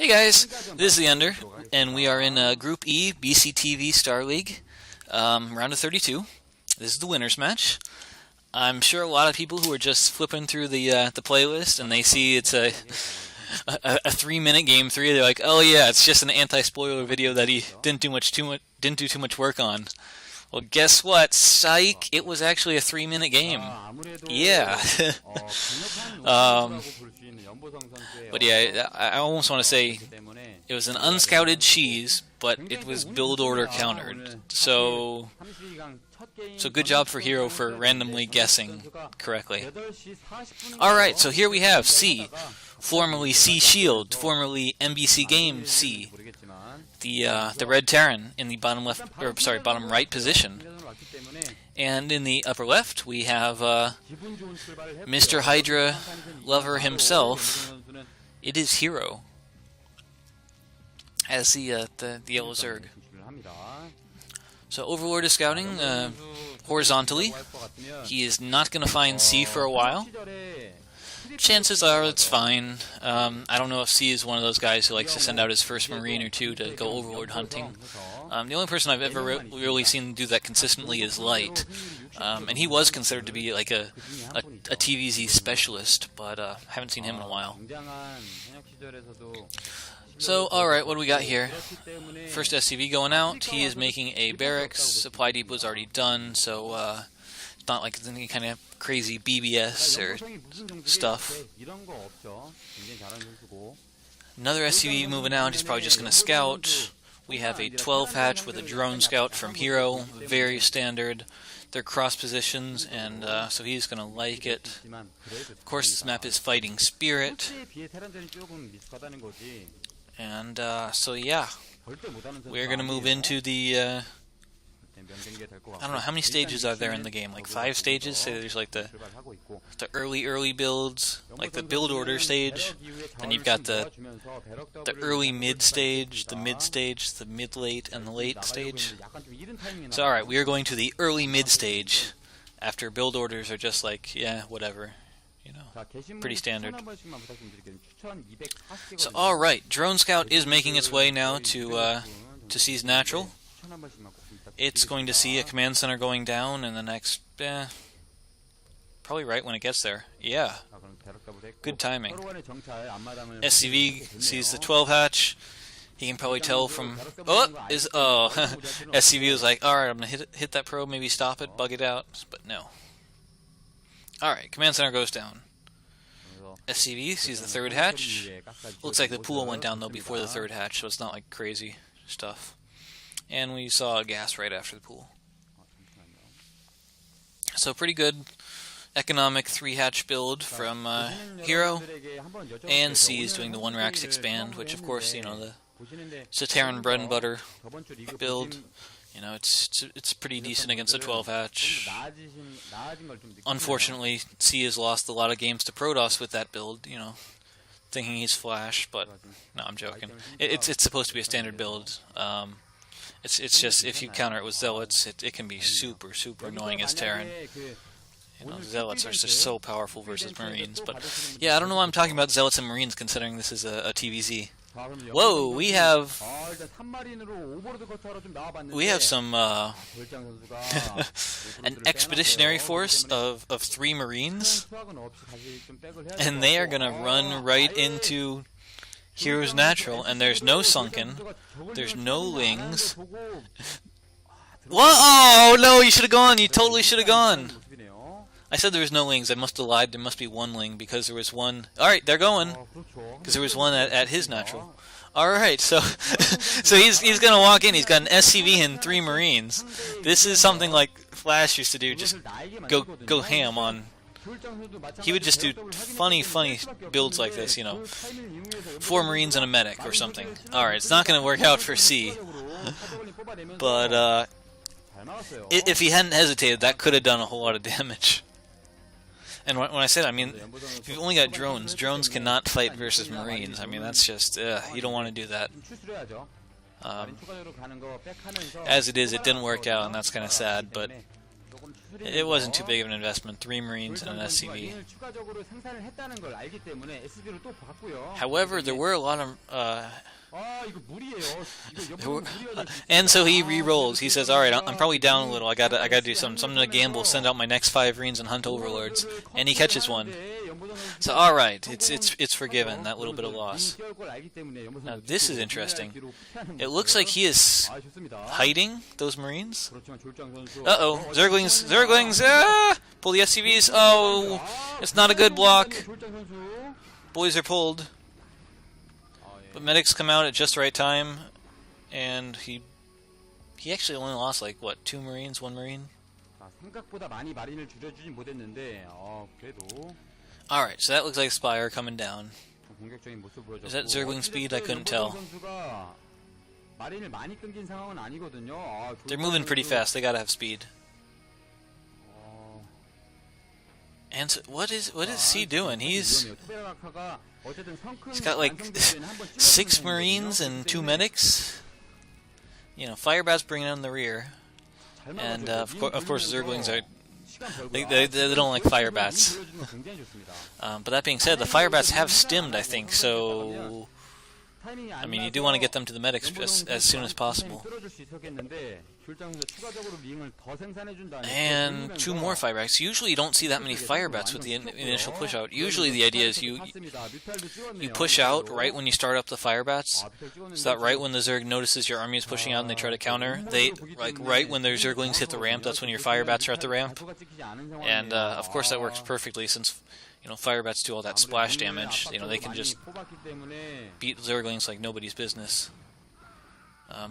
Hey guys, this is TheEnder, and we are in Group E, BCTV Star League, round of 32. This is the winners match. I'm sure a lot of people who are just flipping through the playlist and they see it's a 3-minute game 3. They're like, oh yeah, it's just an anti-spoiler video that he didn't do too much work on. Well, guess what? Psych! It was actually a 3-minute game. Yeah. But yeah, I almost want to say it was an unscouted cheese, but it was build order countered. So good job for Hero for randomly guessing correctly. Alright, so here we have C, formerly C Shield, formerly NBC Game C, the red Terran in the bottom right position. And in the upper left, we have Mr. Hydra lover himself. It is Hero as the yellow Zerg. So Overlord is scouting horizontally. He is not going to find C for a while. Chances are it's fine. I don't know if C is one of those guys who likes to send out his first Marine or two to go Overlord hunting. The only person I've ever really seen do that consistently is Light. And he was considered to be like a TVZ specialist, but haven't seen him in a while. So, alright, what do we got here? First SCV going out. He is making a barracks. Supply depot is already done, so it's not like any kind of crazy BBS or stuff. Another SCV moving out. He's probably just going to scout. We have a 12 hatch with a drone scout from Hero. Very standard. They're cross positions, and so he's going to like it. Of course, this map is Fighting Spirit. And so yeah, we're going to move into the, I don't know, how many stages are there in the game? Like 5 stages? Say there's like the early builds, like the build order stage. Then you've got the early mid stage, the mid late, and the late stage. So alright, we are going to the early mid stage after build orders are just like, yeah, whatever. You know, pretty standard. So alright, Drone Scout is making its way now to C's natural. It's going to see a command center going down in the next, probably right when it gets there. Yeah. Good timing. SCV sees the 12 hatch. He can probably tell from, SCV was like, alright, I'm going to hit that probe, maybe stop it, bug it out, but no. Alright, command center goes down. SCV sees the 3rd hatch. Looks like the pool went down though before the 3rd hatch, so it's not like crazy stuff. And we saw a gas right after the pool. So pretty good economic 3-hatch build from Hero. And C is doing the 1 rack 6 band, which of course, you know, it's a Terran bread and butter build. You know, it's pretty decent against a 12-hatch. Unfortunately, C has lost a lot of games to Protoss with that build, you know, thinking he's Flash, but no, I'm joking. It's supposed to be a standard build. It's just, if you counter it with Zealots, it can be super annoying as Terran. You know, Zealots are just so powerful versus Marines. But yeah, I don't know why I'm talking about Zealots and Marines considering this is a TVZ. Whoa, we have some an expeditionary force of 3 Marines, and they are gonna run right into Hero's natural, and there's no sunken, there's no lings. What? Oh no, you should have gone. You totally should have gone. I said there was no lings. I must have lied. There must be 1 ling because there was 1. Alright, they're going. Because there was 1 at his natural. Alright, so so he's going to walk in. He's got an SCV and 3 Marines. This is something like Flash used to do. Just go ham on. He would just do funny builds like this, you know. 4 Marines and a medic or something. Alright, it's not going to work out for C. But if he hadn't hesitated, that could have done a whole lot of damage. And when I say that, I mean, if you've only got drones, drones cannot fight versus Marines. I mean, that's just, you don't want to do that. As it is, it didn't work out, and that's kind of sad, but It wasn't too big of an investment. 3 Marines and an SCV. However, there were a lot of... and so he re-rolls. He says, "All right, I'm probably down a little. I gotta do something. So I'm gonna gamble, send out my next 5 Marines and hunt overlords." And he catches one. So all right, it's forgiven, that little bit of loss. Now this is interesting. It looks like he is hiding those Marines. Uh-oh, Zerglings! Ah! Pull the SCVs. Oh, it's not a good block. Boys are pulled. But medics come out at just the right time, and he actually only lost like what, 2 Marines, 1 Marine. All right, so that looks like Spire coming down. Is that Zergling speed? I couldn't tell. They're moving pretty fast. They gotta have speed. And so what is he doing? He's got like 6 Marines and 2 medics. You know, Firebat's bringing in the rear, and of course Zerglings are they don't like Firebats. But that being said, the Firebats have stimmed, I think. So I mean, you do want to get them to the medics as soon as possible. And 2 more Firebats. Usually you don't see that many Firebats with the initial push out. Usually the idea is you push out right when you start up the Firebats, so that right when the Zerg notices your army is pushing out and they try to counter, like right when their Zerglings hit the ramp, that's when your Firebats are at the ramp. And of course that works perfectly, since you know, Firebats do all that splash damage. You know, they can just beat Zerglings like nobody's business.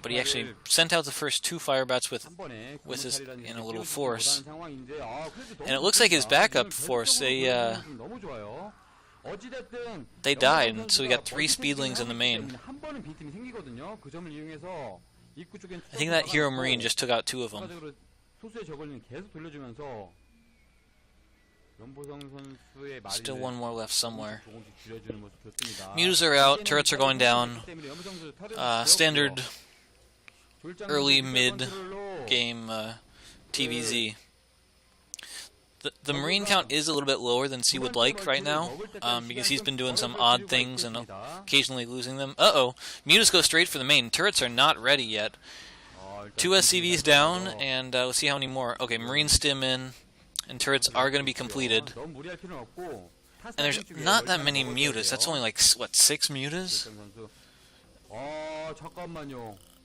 But he actually sent out the first 2 Firebats with his in a little force, and it looks like his backup force they died, and so we got 3 Speedlings in the main. I think that Hero Marine just took out 2 of them. Still 1 more left somewhere. Mutas are out, turrets are going down. Standard early mid game TVZ. The Marine count is a little bit lower than C would like right now, because he's been doing some odd things and occasionally losing them. Uh-oh, Mutas go straight for the main. Turrets are not ready yet. 2 SCVs down, and let's see how many more. Okay, Marine stim in. And turrets are going to be completed. And there's not that many mutas. That's only like, what, 6 mutas?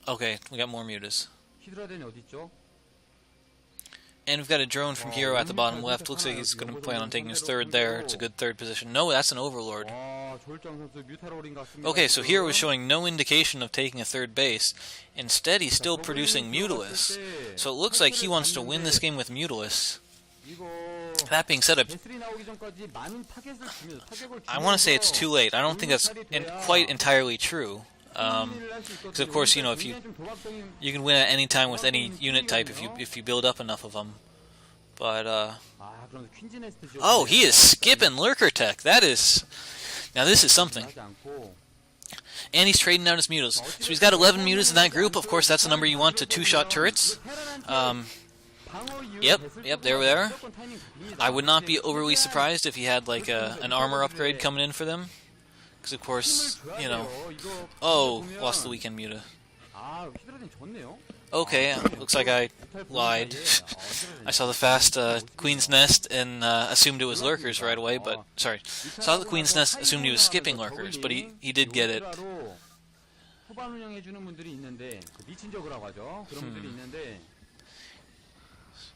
Okay, we got more mutas. And we've got a drone from Hero at the bottom left. Looks like he's going to plan on taking his 3rd there. It's a good 3rd position. No, that's an Overlord. Okay, so Hero is showing no indication of taking a 3rd base. Instead, he's still producing Mutalists. So it looks like he wants to win this game with Mutalists. That being said, I want to say it's too late. I don't think that's quite entirely true. Because of course, you know, if you can win at any time with any unit type if you build up enough of them. But oh, he is skipping Lurker Tech. That is, now this is something. And he's trading out his mutas. So he's got 11 mutas in that group. Of course, that's the number you want to 2-shot turrets. Yep, there we are. I would not be overly surprised if he had like an armor upgrade coming in for them. Because of course, you know... Oh, lost the weekend muta. Okay, looks like I lied. I saw the fast Queen's Nest and assumed it was Lurkers right away, but... Sorry. Saw the Queen's Nest, assumed he was skipping Lurkers, but he did get it.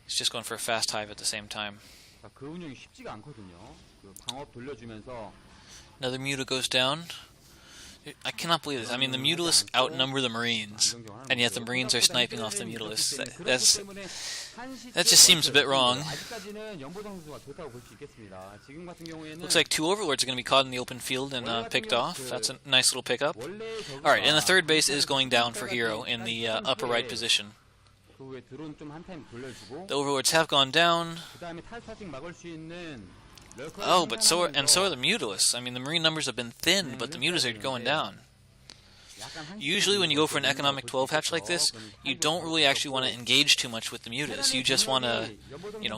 He's just going for a fast hive at the same time. Another muta goes down. I cannot believe this. I mean, the Mutalists outnumber the Marines, and yet the Marines are sniping off the Mutalists. That just seems a bit wrong. Looks like 2 Overlords are going to be caught in the open field and picked off. That's a nice little pickup. Alright, and the 3rd base is going down for Hero in the upper right position. The Overlords have gone down. Oh, but so are the Mutalists. I mean, the Marine numbers have been thinned, but the Mutas are going down. Usually when you go for an economic 12 hatch like this, you don't really actually want to engage too much with the mutas. You just want to,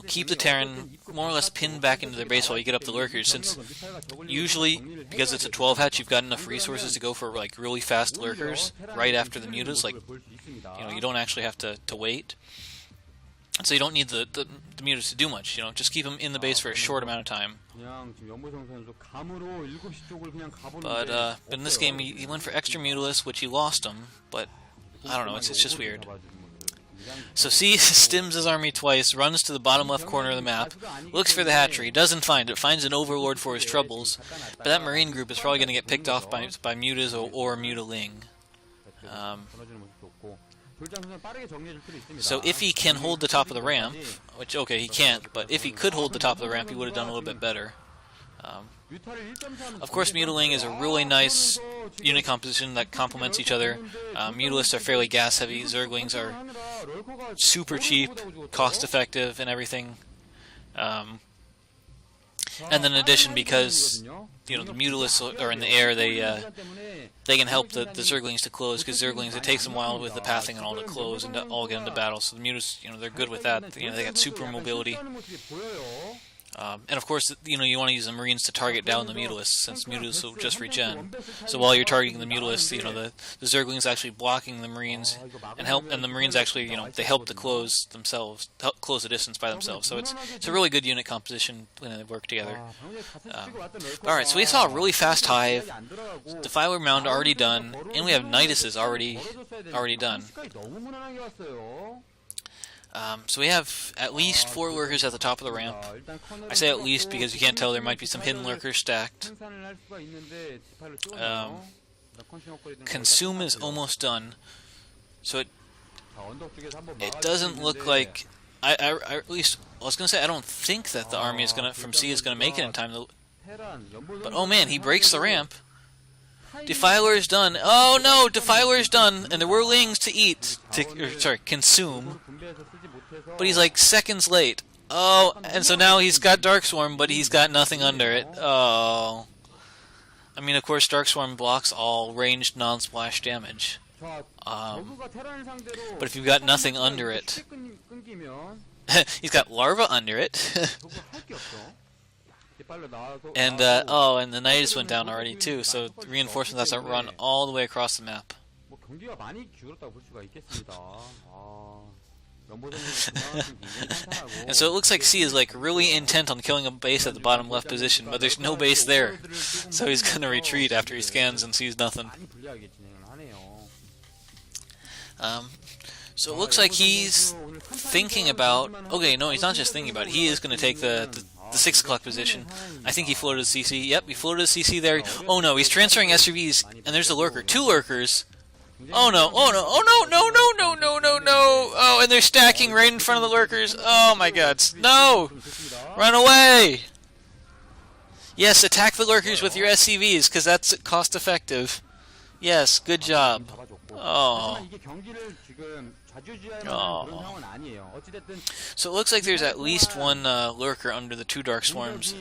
keep the Terran more or less pinned back into their base while you get up the lurkers, since usually, because it's a 12 hatch, you've got enough resources to go for like really fast lurkers right after the mutas. Like, you don't actually have to wait. So you don't need the mutas to do much, just keep them in the base for a short amount of time. But in this game, he went for extra mutalists, which he lost them, but I don't know, it's just weird. So C stims his army twice, runs to the bottom left corner of the map, looks for the hatchery, doesn't find it, finds an overlord for his troubles, but that marine group is probably going to get picked off by mutas or mutaling. So if he can hold the top of the ramp, which, okay, he can't, but if he could hold the top of the ramp, he would have done a little bit better. Of course, mutiling is a really nice unit composition that complements each other. Mutalists are fairly gas-heavy, Zerglings are super cheap, cost-effective, and everything. And then in addition, because the mutalists are in the air, they can help the Zerglings to close, because Zerglings, it takes them a while with the pathing and all to close and to all get into battle. So the mutas, they're good with that. They got super mobility. And of course, you want to use the Marines to target down the mutalists, since mutalists will just regen. So while you're targeting the mutalists, the Zerglings actually blocking the Marines and the Marines actually, they help to close themselves, help close the distance by themselves. So it's a really good unit composition when they work together. All right, so we saw a really fast hive, Defiler Mound already done, and we have Nidus's already done. So we have at least 4 lurkers at the top of the ramp. I say at least because you can't tell, there might be some hidden lurkers stacked. Consume is almost done, so it doesn't look like at least I was gonna say I don't think that the army from C is gonna make it in time. But oh man, he breaks the ramp. Defiler's done. Oh no, Defiler's done, and there were lings to eat, consume. But he's like seconds late. Oh, and so now he's got Dark Swarm, but he's got nothing under it. Oh. I mean, of course, Dark Swarm blocks all ranged non-splash damage. But if you've got nothing under it... he's got Larva under it. And, and the Nidus went down already, too, so reinforcements have to run all the way across the map. And so it looks like C is like really intent on killing a base at the bottom left position, but there's no base there. So he's going to retreat after he scans and sees nothing. So it looks like he's thinking about... Okay, no, he's not just thinking about it. He is going to take the 6 o'clock position. I think he floated the CC. Yep, he floated the CC there. Oh no, he's transferring SUVs, and there's a lurker. 2 lurkers. Oh no, oh no, oh no, no, no, no, no, no, no. Oh, and they're stacking right in front of the lurkers. Oh my god. No! Run away! Yes, attack the lurkers with your SCVs, because that's cost effective. Yes, good job. Oh. Oh. So it looks like there's at least 1 lurker under the 2 Dark Swarms.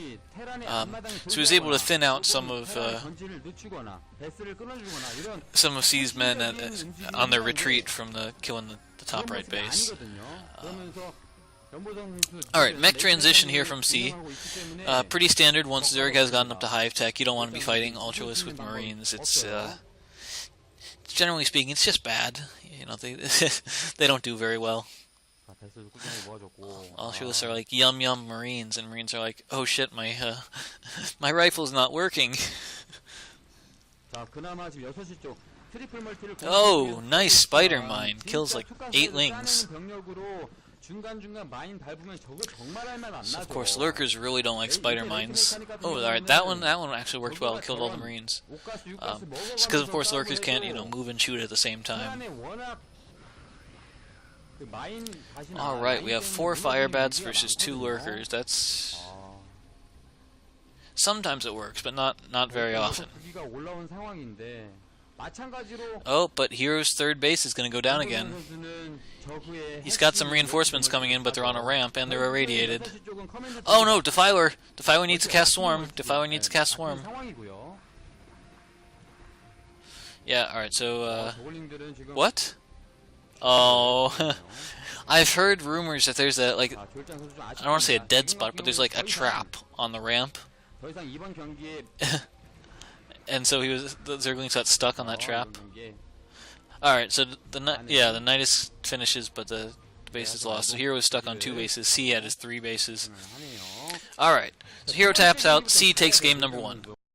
So he was able to thin out some of C's men on their retreat from killing the top right base. Alright, mech transition here from C. Pretty standard once Zerg has gotten up to Hive Tech. You don't want to be fighting Ultralists with Marines. It's generally speaking, it's just bad. They don't do very well. Ultralists are like, yum yum Marines, and Marines are like, oh shit, my rifle's not working. Oh, nice spider mine. Kills like 8 lings. So of course, lurkers really don't like spider mines. Oh, alright, that one actually worked well. It killed all the Marines. It's because of course lurkers can't, move and shoot at the same time. Alright, we have 4 fire bats versus 2 lurkers. That's... Sometimes it works, but not very often. Oh, but Hero's 3rd base is going to go down again. He's got some reinforcements coming in, but they're on a ramp, and they're irradiated. Oh no, Defiler! Defiler needs to cast Swarm. Defiler needs to cast Swarm. Yeah, alright, so, what? Oh, I've heard rumors that there's a, like, I don't want to say a dead spot, but there's, like, a trap on the ramp. And so the Zerglings got stuck on that trap. Alright, so the Nidus finishes, but the base is lost. So Hero is stuck on 2 bases, C had his 3 bases. Alright, so Hero taps out, C takes game number 1.